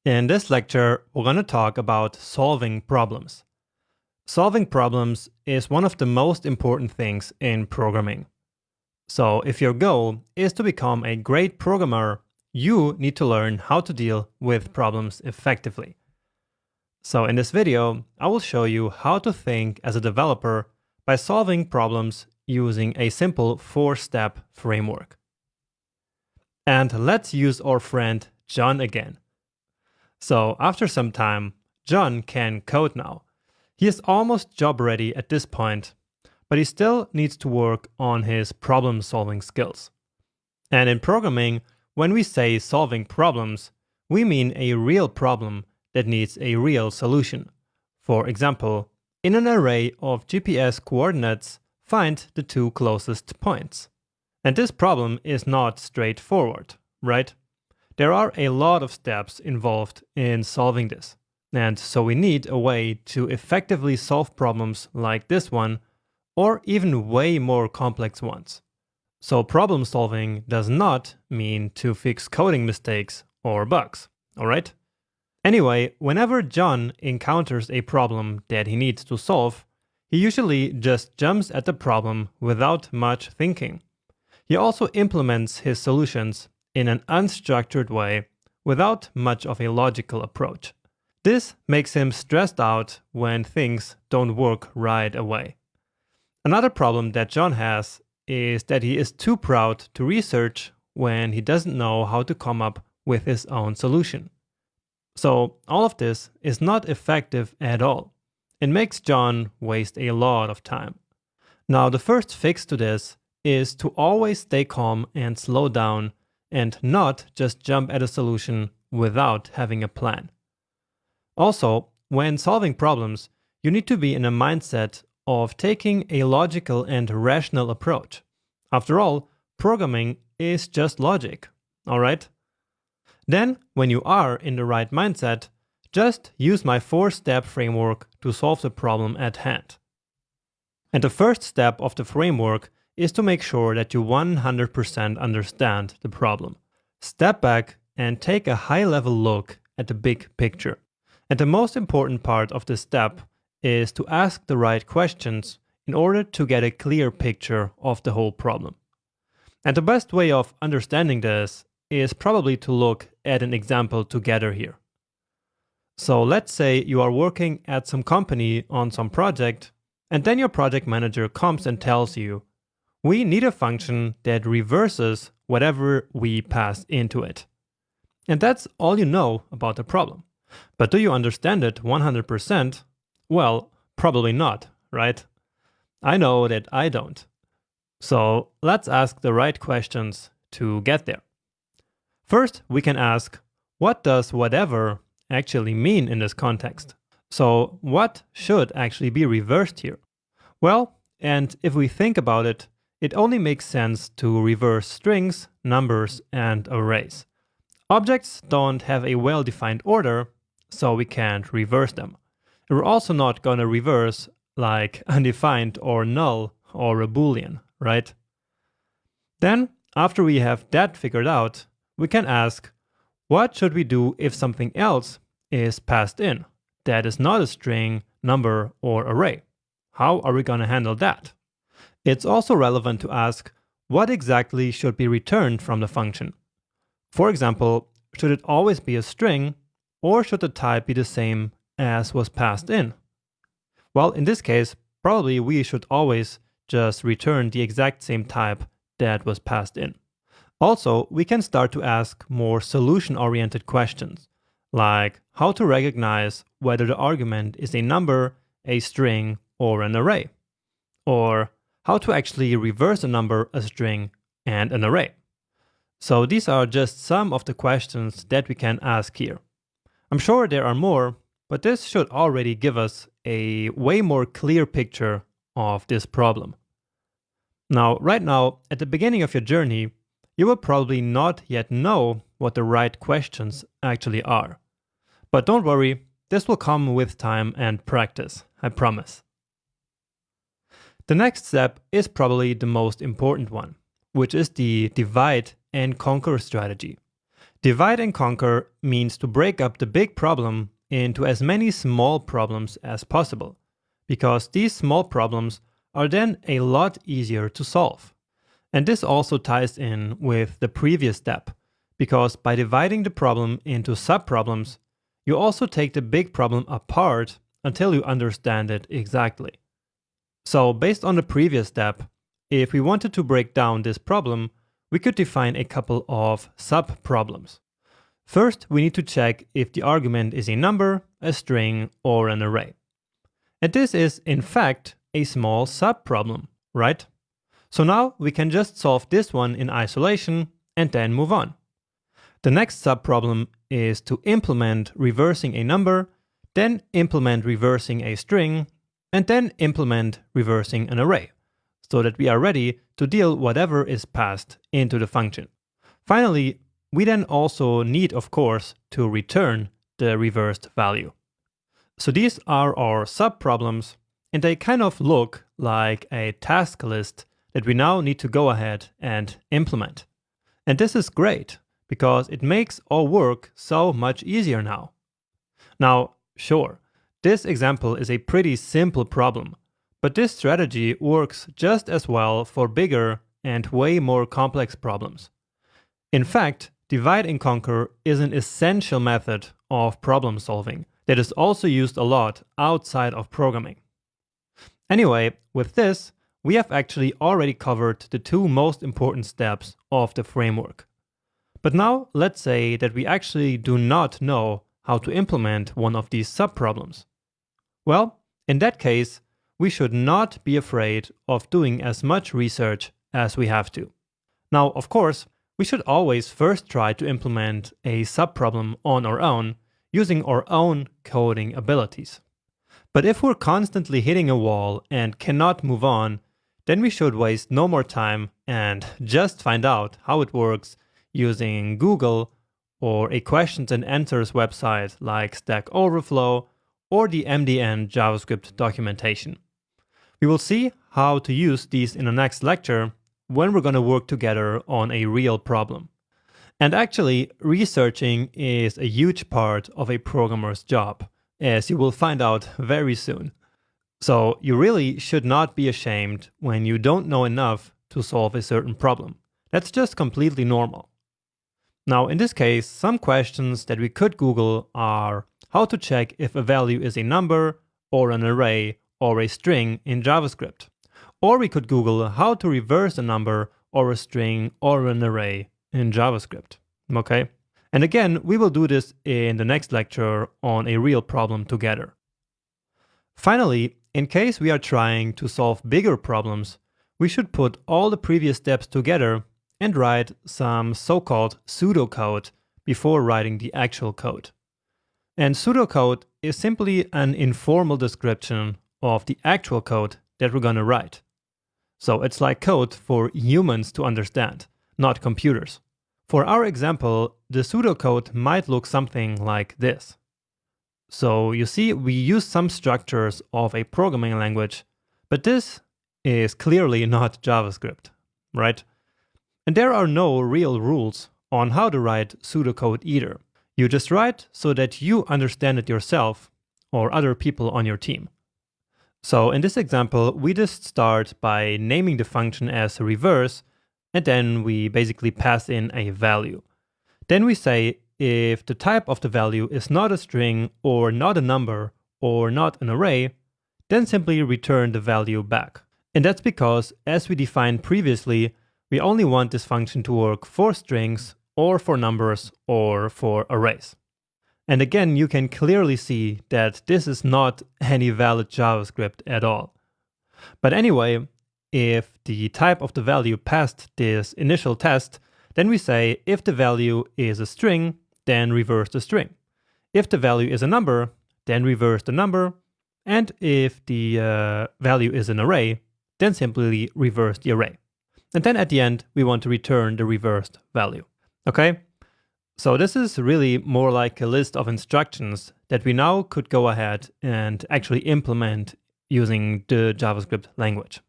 In this lecture, we're going to talk about solving problems. Solving problems is one of the most important things in programming. So if your goal is to become a great programmer, you need to learn how to deal with problems effectively. So in this video, I will show you how to think as a developer by solving problems using a simple 4-step framework. And let's use our friend John again. So after some time, John can code now. He is almost job ready at this point, but he still needs to work on his problem-solving skills. And in programming, when we say solving problems, we mean a real problem that needs a real solution. For example, in an array of GPS coordinates, find the 2 closest points. And this problem is not straightforward, right? There are a lot of steps involved in solving this. And so we need a way to effectively solve problems like this one, or even way more complex ones. So problem solving does not mean to fix coding mistakes or bugs, all right? Anyway, whenever John encounters a problem that he needs to solve, he usually just jumps at the problem without much thinking. He also implements his solutions in an unstructured way without much of a logical approach. This makes him stressed out when things don't work right away. Another problem that John has is that he is too proud to research when he doesn't know how to come up with his own solution. So all of this is not effective at all. It makes John waste a lot of time. Now the first fix to this is to always stay calm and slow down and not just jump at a solution without having a plan. Also, when solving problems, you need to be in a mindset of taking a logical and rational approach. After all, programming is just logic, all right? Then, when you are in the right mindset, just use my 4-step framework to solve the problem at hand. And the first step of the framework is to make sure that you 100% understand the problem. Step back and take a high-level look at the big picture. And the most important part of this step is to ask the right questions in order to get a clear picture of the whole problem. And the best way of understanding this is probably to look at an example together here. So let's say you are working at some company on some project, and then your project manager comes and tells you, we need a function that reverses whatever we pass into it. And that's all you know about the problem. But do you understand it 100%? Well, probably not, right? I know that I don't. So let's ask the right questions to get there. First, we can ask, what does whatever actually mean in this context? So what should actually be reversed here? Well, and if we think about it, it only makes sense to reverse strings, numbers, and arrays. Objects don't have a well-defined order, so we can't reverse them. We're also not going to reverse like undefined or null or a boolean, right? Then, after we have that figured out, we can ask, what should we do if something else is passed in that is not a string, number, or array? How are we going to handle that? It's also relevant to ask, what exactly should be returned from the function? For example, should it always be a string, or should the type be the same as was passed in? Well, in this case, probably we should always just return the exact same type that was passed in. Also, we can start to ask more solution-oriented questions, like how to recognize whether the argument is a number, a string, or an array, or how to actually reverse a number, a string, and an array. So these are just some of the questions that we can ask here. I'm sure there are more, but this should already give us a way more clear picture of this problem. Now, right now, at the beginning of your journey, you will probably not yet know what the right questions actually are. But don't worry, this will come with time and practice, I promise. The next step is probably the most important one, which is the divide and conquer strategy. Divide and conquer means to break up the big problem into as many small problems as possible, because these small problems are then a lot easier to solve. And this also ties in with the previous step, because by dividing the problem into subproblems, you also take the big problem apart until you understand it exactly. So based on the previous step, if we wanted to break down this problem, we could define a couple of subproblems. First, we need to check if the argument is a number, a string, or an array. And this is, in fact, a small subproblem, right? So now we can just solve this one in isolation and then move on. The next subproblem is to implement reversing a number, then implement reversing a string, and then implement reversing an array, so that we are ready to deal whatever is passed into the function. Finally, we then also need, of course, to return the reversed value. So these are our subproblems, and they kind of look like a task list that we now need to go ahead and implement. And this is great, because it makes our work so much easier now. Now, sure, this example is a pretty simple problem, but this strategy works just as well for bigger and way more complex problems. In fact, divide and conquer is an essential method of problem solving that is also used a lot outside of programming. Anyway, with this, we have actually already covered the two most important steps of the framework. But now let's say that we actually do not know how to implement one of these subproblems. Well, in that case, we should not be afraid of doing as much research as we have to. Now, of course, we should always first try to implement a subproblem on our own using our own coding abilities. But if we're constantly hitting a wall and cannot move on, then we should waste no more time and just find out how it works using Google or a questions and answers website like Stack Overflow or the MDN JavaScript documentation. We will see how to use these in the next lecture when we're going to work together on a real problem. And actually, researching is a huge part of a programmer's job, as you will find out very soon. So you really should not be ashamed when you don't know enough to solve a certain problem. That's just completely normal. Now, in this case, some questions that we could Google are how to check if a value is a number or an array or a string in JavaScript. Or we could Google how to reverse a number or a string or an array in JavaScript. Okay? And again, we will do this in the next lecture on a real problem together. Finally, in case we are trying to solve bigger problems, we should put all the previous steps together and write some so-called pseudocode before writing the actual code. And pseudocode is simply an informal description of the actual code that we're going to write. So it's like code for humans to understand, not computers. For our example, the pseudocode might look something like this. So you see, we use some structures of a programming language, but this is clearly not JavaScript, right? And there are no real rules on how to write pseudocode either. You just write so that you understand it yourself or other people on your team. So in this example, we just start by naming the function as reverse, and then we basically pass in a value. Then we say if the type of the value is not a string or not a number or not an array, then simply return the value back. And that's because, as we defined previously, we only want this function to work for strings or for numbers or for arrays. And again, you can clearly see that this is not any valid JavaScript at all. But anyway, if the type of the value passed this initial test, then we say if the value is a string, then reverse the string. If the value is a number, then reverse the number. And if the value is an array, then simply reverse the array. And then at the end, we want to return the reversed value. Okay? So this is really more like a list of instructions that we now could go ahead and actually implement using the JavaScript language.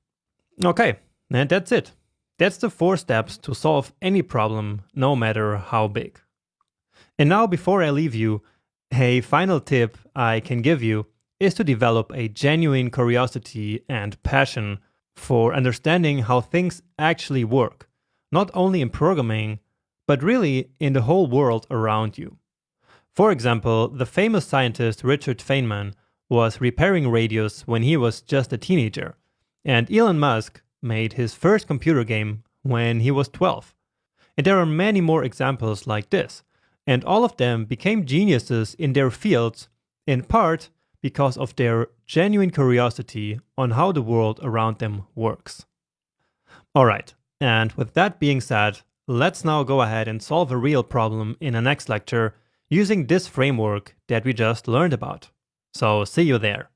Okay, and that's it. That's the 4 steps to solve any problem, no matter how big. And now, before I leave you, a final tip I can give you is to develop a genuine curiosity and passion for understanding how things actually work, not only in programming, but really in the whole world around you. For example, the famous scientist Richard Feynman was repairing radios when he was just a teenager, and Elon Musk made his first computer game when he was 12. And there are many more examples like this, and all of them became geniuses in their fields, in part because of their genuine curiosity on how the world around them works. Alright, and with that being said, let's now go ahead and solve a real problem in the next lecture using this framework that we just learned about. So see you there.